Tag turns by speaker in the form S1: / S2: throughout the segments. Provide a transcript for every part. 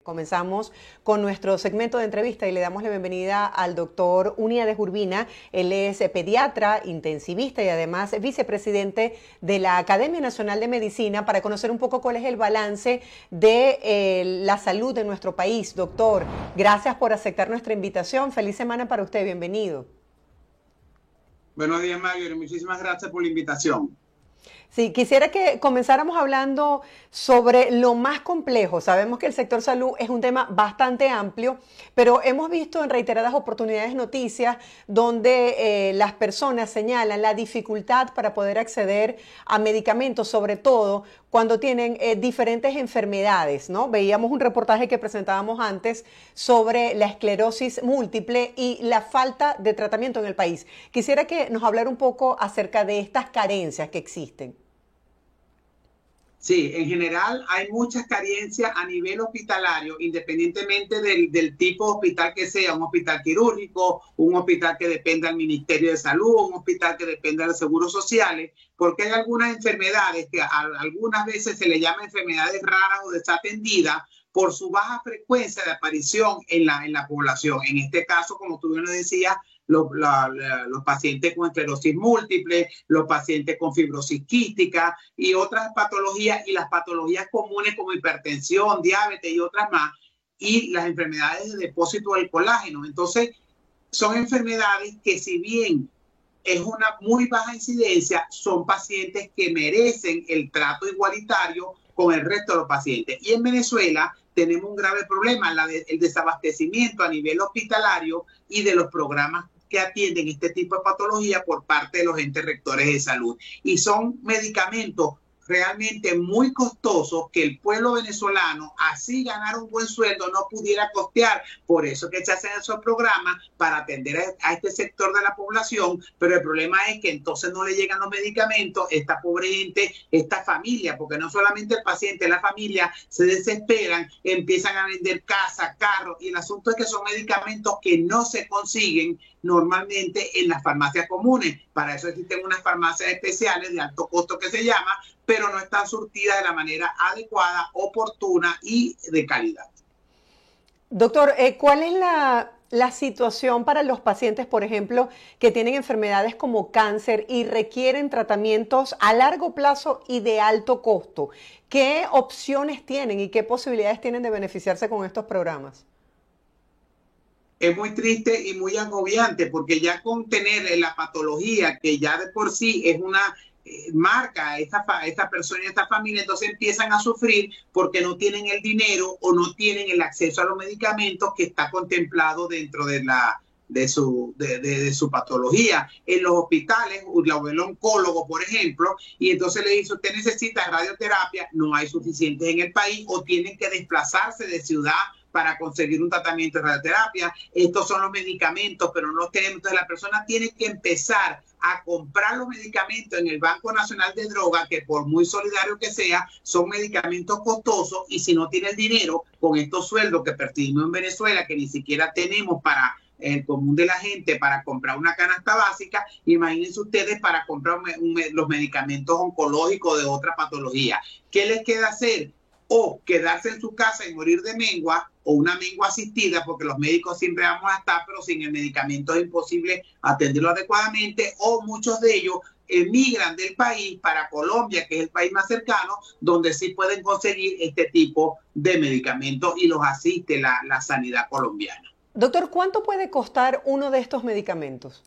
S1: Comenzamos con nuestro segmento de entrevista y le damos la bienvenida al doctor Uniades Urbina. Él es pediatra, intensivista y además vicepresidente de la Academia Nacional de Medicina, para conocer un poco cuál es el balance de la salud de nuestro país. Doctor, gracias por aceptar nuestra invitación. Feliz semana para usted. Bienvenido.
S2: Buenos días, Mario. Muchísimas gracias por la invitación.
S1: Sí, quisiera que comenzáramos hablando sobre lo más complejo. Sabemos que el sector salud es un tema bastante amplio, pero hemos visto en reiteradas oportunidades noticias donde las personas señalan la dificultad para poder acceder a medicamentos, sobre todo cuando tienen diferentes enfermedades, ¿no? Veíamos un reportaje que presentábamos antes sobre la esclerosis múltiple y la falta de tratamiento en el país. Quisiera que nos hablara un poco acerca de estas carencias que existen.
S2: Sí, en general hay muchas carencias a nivel hospitalario, independientemente del tipo de hospital que sea, un hospital quirúrgico, un hospital que dependa del Ministerio de Salud, un hospital que dependa de los seguros sociales, porque hay algunas enfermedades que algunas veces se le llama enfermedades raras o desatendidas por su baja frecuencia de aparición en la población. En este caso, como tú bien lo decías, los pacientes con esclerosis múltiple, los pacientes con fibrosis quística y otras patologías, y las patologías comunes como hipertensión, diabetes y otras más, y las enfermedades de depósito del colágeno. Entonces, son enfermedades que, si bien es una muy baja incidencia, son pacientes que merecen el trato igualitario con el resto de los pacientes. Y en Venezuela tenemos un grave problema, el desabastecimiento a nivel hospitalario y de los programas que atienden este tipo de patología por parte de los entes rectores de salud. Y son medicamentos realmente muy costosos que el pueblo venezolano, así ganar un buen sueldo, no pudiera costear. Por eso que se hacen esos programas para atender a este sector de la población, pero el problema es que entonces no le llegan los medicamentos, esta pobre gente, esta familia, porque no solamente el paciente, la familia se desesperan, empiezan a vender casa, carros, y el asunto es que son medicamentos que no se consiguen normalmente en las farmacias comunes. Para eso existen unas farmacias especiales de alto costo que se llama, pero no están surtidas de la manera adecuada, oportuna y de calidad.
S1: Doctor, ¿cuál es la situación para los pacientes, por ejemplo, que tienen enfermedades como cáncer y requieren tratamientos a largo plazo y de alto costo? ¿Qué opciones tienen y qué posibilidades tienen de beneficiarse con estos programas?
S2: Es muy triste y muy agobiante, porque ya con tener la patología, que ya de por sí es una marca esta persona y esta familia, entonces empiezan a sufrir porque no tienen el dinero o no tienen el acceso a los medicamentos que está contemplado dentro de su patología. En los hospitales, el oncólogo, por ejemplo, y entonces le dice: usted necesita radioterapia, no hay suficientes en el país, o tienen que desplazarse de ciudad para conseguir un tratamiento de radioterapia. Estos son los medicamentos, pero no los tenemos. Entonces la persona tiene que empezar a comprar los medicamentos en el Banco Nacional de Drogas, que por muy solidario que sea, son medicamentos costosos, y si no tiene el dinero, con estos sueldos que percibimos en Venezuela, que ni siquiera tenemos para el común de la gente para comprar una canasta básica, imagínense ustedes para comprar los medicamentos oncológicos de otra patología. ¿Qué les queda hacer? O quedarse en su casa y morir de mengua, o una mengua asistida, porque los médicos siempre vamos a estar, pero sin el medicamento es imposible atenderlo adecuadamente, o muchos de ellos emigran del país para Colombia, que es el país más cercano, donde sí pueden conseguir este tipo de medicamentos y los asiste la sanidad colombiana.
S1: Doctor, ¿cuánto puede costar uno de estos medicamentos?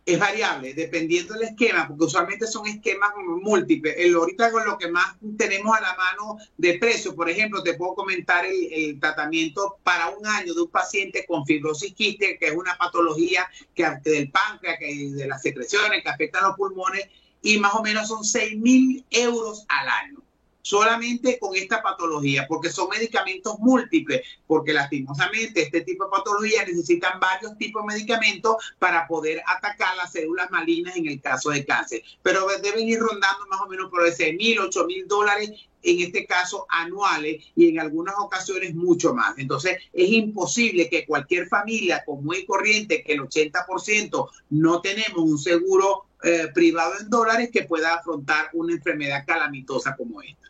S2: Es variable, dependiendo del esquema, porque usualmente son esquemas múltiples. Ahorita con lo que más tenemos a la mano de precio, por ejemplo, te puedo comentar el tratamiento para un año de un paciente con fibrosis quística, que es una patología del páncreas, de las secreciones, que afectan los pulmones, y más o menos son 6.000 euros al año. Solamente con esta patología, porque son medicamentos múltiples, porque lastimosamente este tipo de patologías necesitan varios tipos de medicamentos para poder atacar las células malignas en el caso de cáncer, pero deben ir rondando más o menos por $6.000, $8.000 en este caso anuales, y en algunas ocasiones mucho más. Entonces es imposible que cualquier familia común y corriente, que el 80% no tenemos un seguro privado en dólares, que pueda afrontar una enfermedad calamitosa como esta.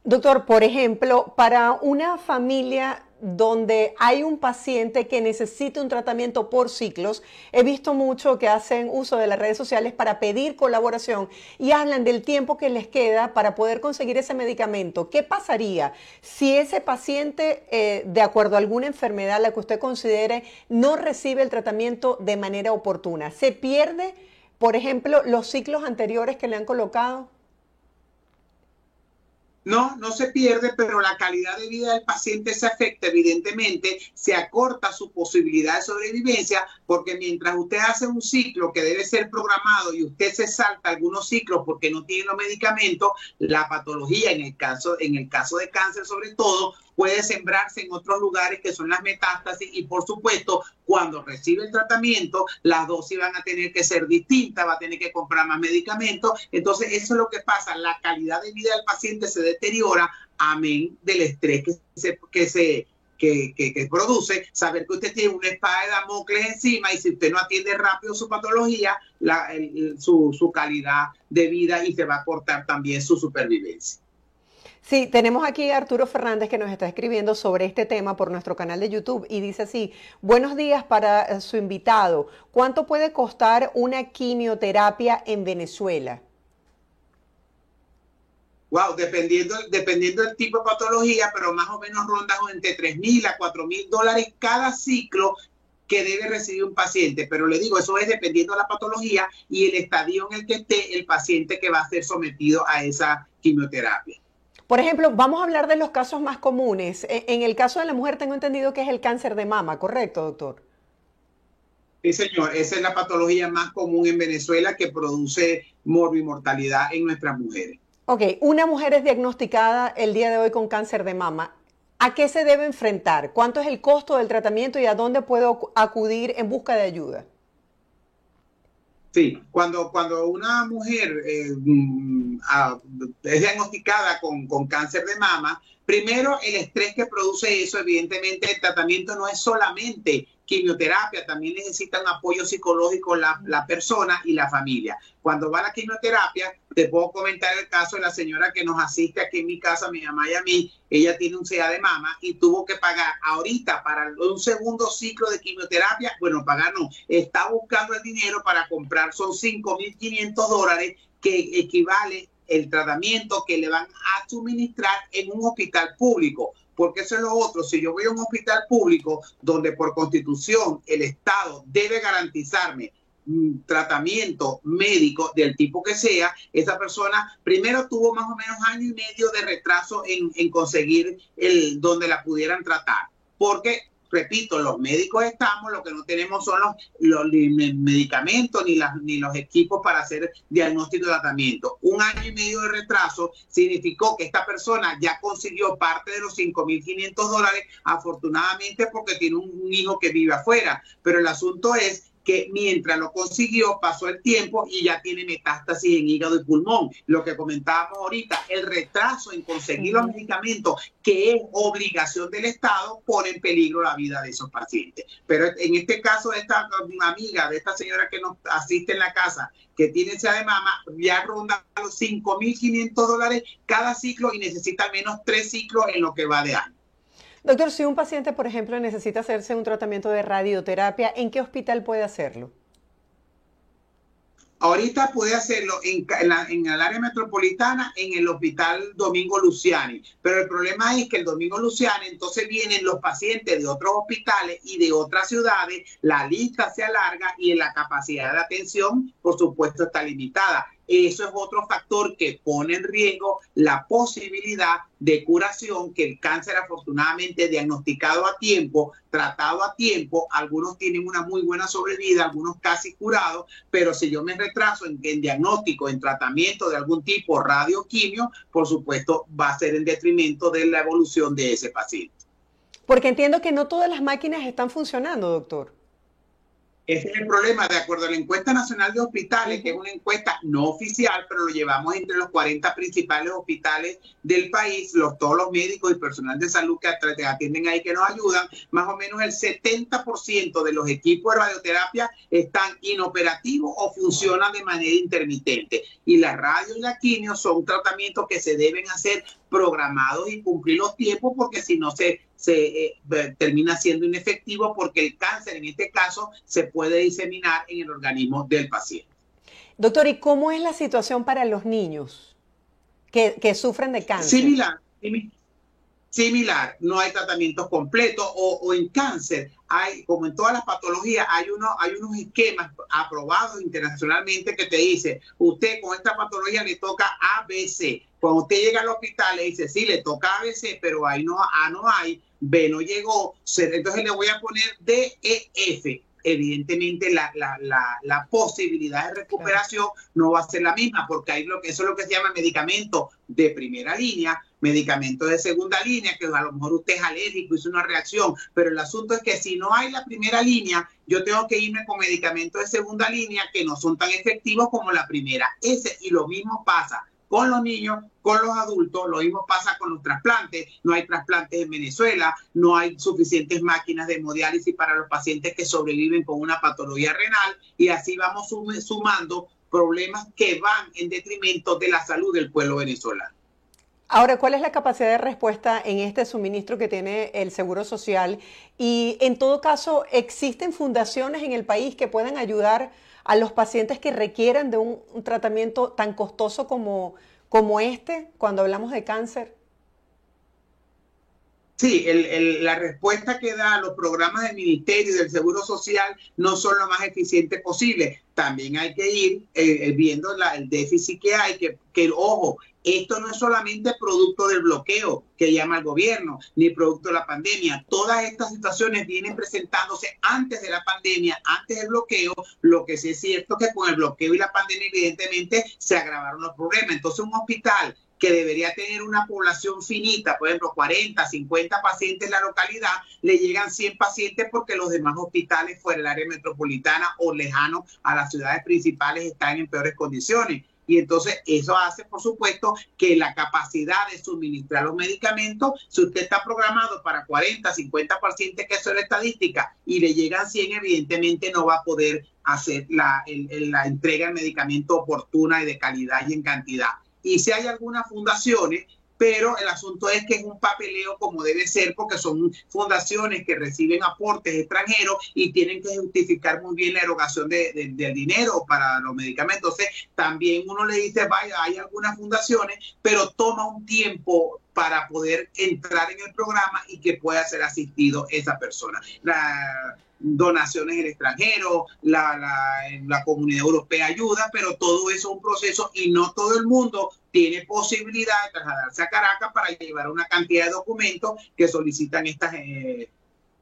S1: Doctor, por ejemplo, para una familia donde hay un paciente que necesita un tratamiento por ciclos, he visto mucho que hacen uso de las redes sociales para pedir colaboración y hablan del tiempo que les queda para poder conseguir ese medicamento. ¿Qué pasaría si ese paciente, de acuerdo a alguna enfermedad, la que usted considere, no recibe el tratamiento de manera oportuna? ¿Se pierde, por ejemplo, los ciclos anteriores que le han colocado?
S2: No, no se pierde, pero la calidad de vida del paciente se afecta, evidentemente, se acorta su posibilidad de sobrevivencia, porque mientras usted hace un ciclo que debe ser programado y usted se salta algunos ciclos porque no tiene los medicamentos, la patología, en el caso de cáncer sobre todo, puede sembrarse en otros lugares que son las metástasis y por supuesto cuando recibe el tratamiento las dosis van a tener que ser distintas, va a tener que comprar más medicamentos, entonces eso es lo que pasa, la calidad de vida del paciente se deteriora, amén del estrés que produce, saber que usted tiene una espada de Damocles encima y si usted no atiende rápido su patología, su calidad de vida y se va a cortar también su supervivencia.
S1: Sí, tenemos aquí a Arturo Fernández que nos está escribiendo sobre este tema por nuestro canal de YouTube y dice así, buenos días para su invitado, ¿cuánto puede costar una quimioterapia en Venezuela?
S2: Wow, dependiendo del tipo de patología, pero más o menos rondan entre $3,000 a $4,000 cada ciclo que debe recibir un paciente. Pero le digo, eso es dependiendo de la patología y el estadio en el que esté el paciente que va a ser sometido a esa quimioterapia.
S1: Por ejemplo, vamos a hablar de los casos más comunes. En el caso de la mujer tengo entendido que es el cáncer de mama, ¿correcto, doctor?
S2: Sí, señor, esa es la patología más común en Venezuela que produce morbimortalidad en nuestras mujeres.
S1: Ok, una mujer es diagnosticada el día de hoy con cáncer de mama. ¿A qué se debe enfrentar? ¿Cuánto es el costo del tratamiento y a dónde puedo acudir en busca de ayuda?
S2: Sí, cuando una mujer es diagnosticada con cáncer de mama, primero el estrés que produce eso, evidentemente el tratamiento no es solamente quimioterapia, también necesita un apoyo psicológico la persona y la familia. Cuando va a la quimioterapia, te puedo comentar el caso de la señora que nos asiste aquí en mi casa, mi mamá y a mí. Ella tiene un CA de mama y tuvo que pagar ahorita para un segundo ciclo de quimioterapia. Bueno, pagar no, está buscando el dinero para comprar, son $5,500 que equivale el tratamiento que le van a suministrar en un hospital público. Porque eso es lo otro, si yo voy a un hospital público donde por constitución el Estado debe garantizarme tratamiento médico del tipo que sea, esa persona primero tuvo más o menos 1 año y medio de retraso en conseguir donde la pudieran tratar, porque repito, los médicos estamos, lo que no tenemos son los medicamentos ni los equipos para hacer diagnóstico y tratamiento. 1 año y medio de retraso significó que esta persona ya consiguió parte de los $5,500, afortunadamente porque tiene un hijo que vive afuera, pero el asunto es que mientras lo consiguió, pasó el tiempo y ya tiene metástasis en hígado y pulmón. Lo que comentábamos ahorita, el retraso en conseguir los medicamentos, que es obligación del Estado, pone en peligro la vida de esos pacientes. Pero en este caso, esta amiga, de esta señora que nos asiste en la casa, que tiene CA de mama, ya ronda los $5,500 cada ciclo y necesita al menos 3 ciclos en lo que va de año.
S1: Doctor, si un paciente, por ejemplo, necesita hacerse un tratamiento de radioterapia, ¿en qué hospital puede hacerlo?
S2: Ahorita puede hacerlo en el área metropolitana, en el Hospital Domingo Luciani. Pero el problema es que el Domingo Luciani, entonces vienen los pacientes de otros hospitales y de otras ciudades, la lista se alarga y la capacidad de atención, por supuesto, está limitada. Eso es otro factor que pone en riesgo la posibilidad de curación, que el cáncer afortunadamente diagnosticado a tiempo, tratado a tiempo, algunos tienen una muy buena sobrevida, algunos casi curados, pero si yo me retraso en diagnóstico, en tratamiento de algún tipo, radioquimio, por supuesto va a ser en detrimento de la evolución de ese paciente.
S1: Porque entiendo que no todas las máquinas están funcionando, doctor.
S2: Ese es el problema, de acuerdo a la encuesta nacional de hospitales, que es una encuesta no oficial, pero lo llevamos entre los 40 principales hospitales del país, todos los médicos y personal de salud que atienden ahí, que nos ayudan, más o menos el 70% de los equipos de radioterapia están inoperativos o funcionan de manera intermitente. Y la radio y la quimio son tratamientos que se deben hacer programados y cumplir los tiempos, porque si no termina siendo inefectivo, porque el cáncer en este caso se puede diseminar en el organismo del paciente.
S1: Doctor, ¿y cómo es la situación para los niños que sufren de cáncer?
S2: Similar, no hay tratamientos completos o en cáncer, como en todas las patologías, hay unos esquemas aprobados internacionalmente que te dice, usted con esta patología le toca ABC. Cuando usted llega al hospital le dice, sí, le toca ABC, pero ahí no, A no hay, B no llegó, entonces le voy a poner D, E, F. Evidentemente la posibilidad de recuperación no va a ser la misma, porque eso es lo que se llama medicamento de primera línea, medicamento de segunda línea, que a lo mejor usted es alérgico, hizo una reacción, pero el asunto es que si no hay la primera línea, yo tengo que irme con medicamentos de segunda línea que no son tan efectivos como la primera. Y lo mismo pasa con los niños, con los adultos, lo mismo pasa con los trasplantes. No hay trasplantes en Venezuela, no hay suficientes máquinas de hemodiálisis para los pacientes que sobreviven con una patología renal, y así vamos sumando problemas que van en detrimento de la salud del pueblo venezolano.
S1: Ahora, ¿cuál es la capacidad de respuesta en este suministro que tiene el Seguro Social? Y en todo caso, ¿existen fundaciones en el país que puedan ayudar a los pacientes que requieran de un tratamiento tan costoso como este, cuando hablamos de cáncer?
S2: Sí, la respuesta que da a los programas del Ministerio y del Seguro Social no son lo más eficientes posible. También hay que ir viendo el déficit que hay, que ojo, esto no es solamente producto del bloqueo que llama el gobierno, ni producto de la pandemia. Todas estas situaciones vienen presentándose antes de la pandemia, antes del bloqueo. Lo que sí es cierto que con el bloqueo y la pandemia evidentemente se agravaron los problemas. Entonces un hospital que debería tener una población finita, por ejemplo, 40, 50 pacientes en la localidad, le llegan 100 pacientes porque los demás hospitales fuera del área metropolitana o lejanos a las ciudades principales están en peores condiciones. Y entonces eso hace, por supuesto, que la capacidad de suministrar los medicamentos, si usted está programado para 40, 50 pacientes, que eso es la estadística, y le llegan 100, evidentemente no va a poder hacer la entrega de medicamentos oportuna y de calidad y en cantidad. Y si hay algunas fundaciones, pero el asunto es que es un papeleo como debe ser, porque son fundaciones que reciben aportes extranjeros y tienen que justificar muy bien la erogación del dinero para los medicamentos. Entonces, también uno le dice, vaya, hay algunas fundaciones, pero toma un tiempo para poder entrar en el programa y que pueda ser asistido esa persona. Donaciones en el extranjero, la comunidad europea ayuda, pero todo eso es un proceso y no todo el mundo tiene posibilidad de trasladarse a Caracas para llevar una cantidad de documentos que solicitan estas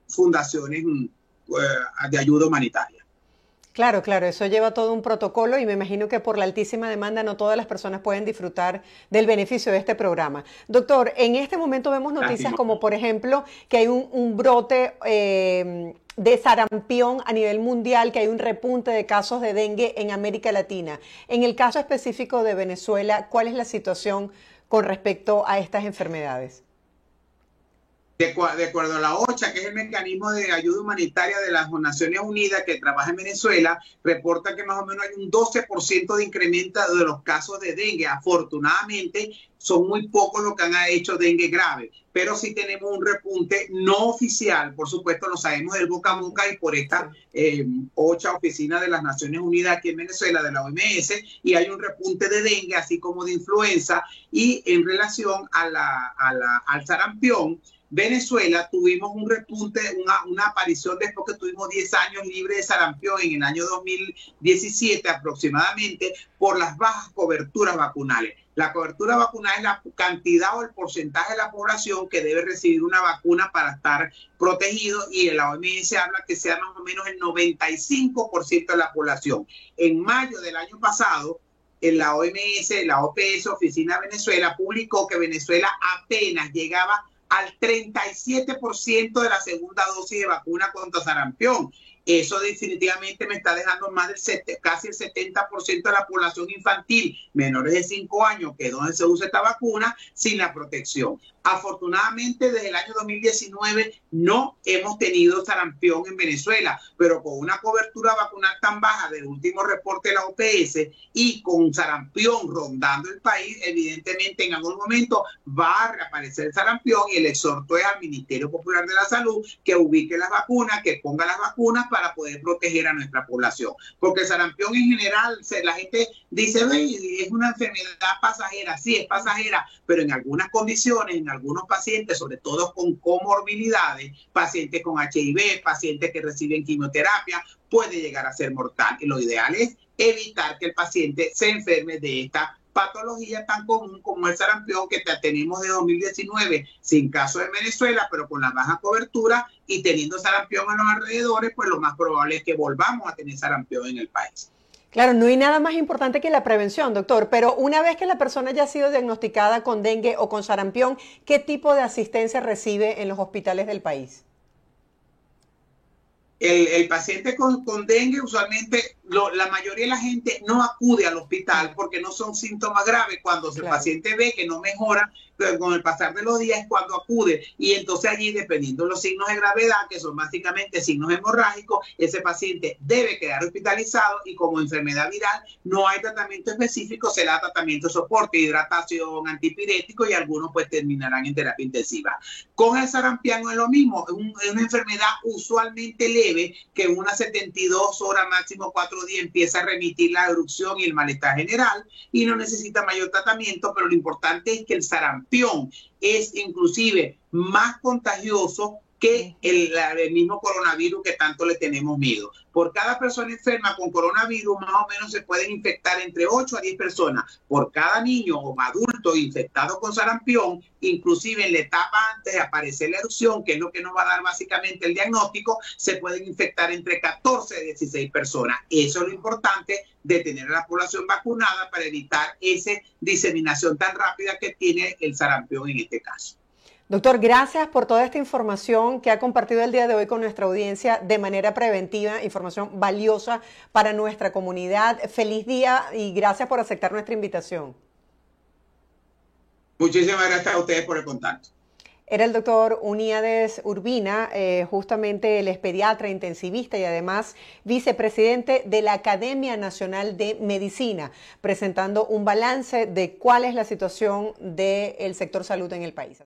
S2: fundaciones de ayuda humanitaria.
S1: Claro, claro, eso lleva todo un protocolo y me imagino que por la altísima demanda no todas las personas pueden disfrutar del beneficio de este programa. Doctor, en este momento vemos noticias como, por ejemplo, que hay un brote de sarampión a nivel mundial, que hay un repunte de casos de dengue en América Latina. En el caso específico de Venezuela, ¿cuál es la situación con respecto a estas enfermedades?
S2: De acuerdo a la OCHA, que es el mecanismo de ayuda humanitaria de las Naciones Unidas que trabaja en Venezuela, reporta que más o menos hay un 12% de incremento de los casos de dengue. Afortunadamente, son muy pocos los que han hecho dengue grave, pero sí tenemos un repunte no oficial, por supuesto lo sabemos del boca a boca y por esta OCHA, Oficina de las Naciones Unidas aquí en Venezuela, de la OMS, y hay un repunte de dengue, así como de influenza, y en relación al sarampión, Venezuela tuvimos un repunte, una aparición después que tuvimos 10 años libre de sarampión en el año 2017 aproximadamente por las bajas coberturas vacunales. La cobertura vacunal es la cantidad o el porcentaje de la población que debe recibir una vacuna para estar protegido, y en la OMS habla que sea más o menos el 95% de la población. En mayo del año pasado, en la OMS, la OPS, Oficina de Venezuela, publicó que Venezuela apenas llegaba al 37% de la segunda dosis de vacuna contra sarampión. Eso definitivamente me está dejando casi el 70% de la población infantil menores de 5 años, que es donde se usa esta vacuna, sin la protección. Afortunadamente, desde el año 2019 no hemos tenido sarampión en Venezuela, pero con una cobertura vacunal tan baja del último reporte de la OPS y con sarampión rondando el país, evidentemente en algún momento va a reaparecer el sarampión, y el exhorto es al Ministerio Popular de la Salud que ubique las vacunas, que ponga las vacunas para poder proteger a nuestra población. Porque el sarampión en general, la gente dice, es una enfermedad pasajera. Sí, es pasajera, pero en algunas condiciones, en algunos pacientes, sobre todo con comorbilidades, pacientes con HIV, pacientes que reciben quimioterapia, puede llegar a ser mortal. Y lo ideal es evitar que el paciente se enferme de esta patología tan común como el sarampión, que tenemos de 2019 sin caso en Venezuela, pero con la baja cobertura, y teniendo sarampión en los alrededores, pues lo más probable es que volvamos a tener sarampión en el país.
S1: Claro, no hay nada más importante que la prevención, doctor, pero una vez que la persona ya ha sido diagnosticada con dengue o con sarampión, ¿qué tipo de asistencia recibe en los hospitales del país?
S2: El paciente con dengue, usualmente la mayoría de la gente no acude al hospital porque no son síntomas graves. Cuando el paciente ve que no mejora, con el pasar de los días es cuando acude, y entonces allí, dependiendo de los signos de gravedad, que son básicamente signos hemorrágicos, ese paciente debe quedar hospitalizado, y como enfermedad viral no hay tratamiento específico, se da tratamiento de soporte, hidratación, antipirético, y algunos pues terminarán en terapia intensiva. Con el sarampión es lo mismo, es una enfermedad usualmente leve, que en unas 72 horas, máximo 4 días, empieza a remitir la erupción y el malestar general, y no necesita mayor tratamiento. Pero lo importante es que el sarampión es inclusive más contagioso que el mismo coronavirus, que tanto le tenemos miedo. Por cada persona enferma con coronavirus, más o menos se pueden infectar entre 8 a 10 personas. Por cada niño o adulto infectado con sarampión, inclusive en la etapa antes de aparecer la erupción, que es lo que nos va a dar básicamente el diagnóstico, se pueden infectar entre 14 a 16 personas. Eso es lo importante de tener a la población vacunada, para evitar esa diseminación tan rápida que tiene el sarampión en este caso.
S1: Doctor, gracias por toda esta información que ha compartido el día de hoy con nuestra audiencia de manera preventiva, información valiosa para nuestra comunidad. Feliz día y gracias por aceptar nuestra invitación.
S2: Muchísimas gracias a ustedes por el contacto.
S1: Era el doctor Uníades Urbina, justamente él es pediatra intensivista y además vicepresidente de la Academia Nacional de Medicina, presentando un balance de cuál es la situación del sector salud en el país.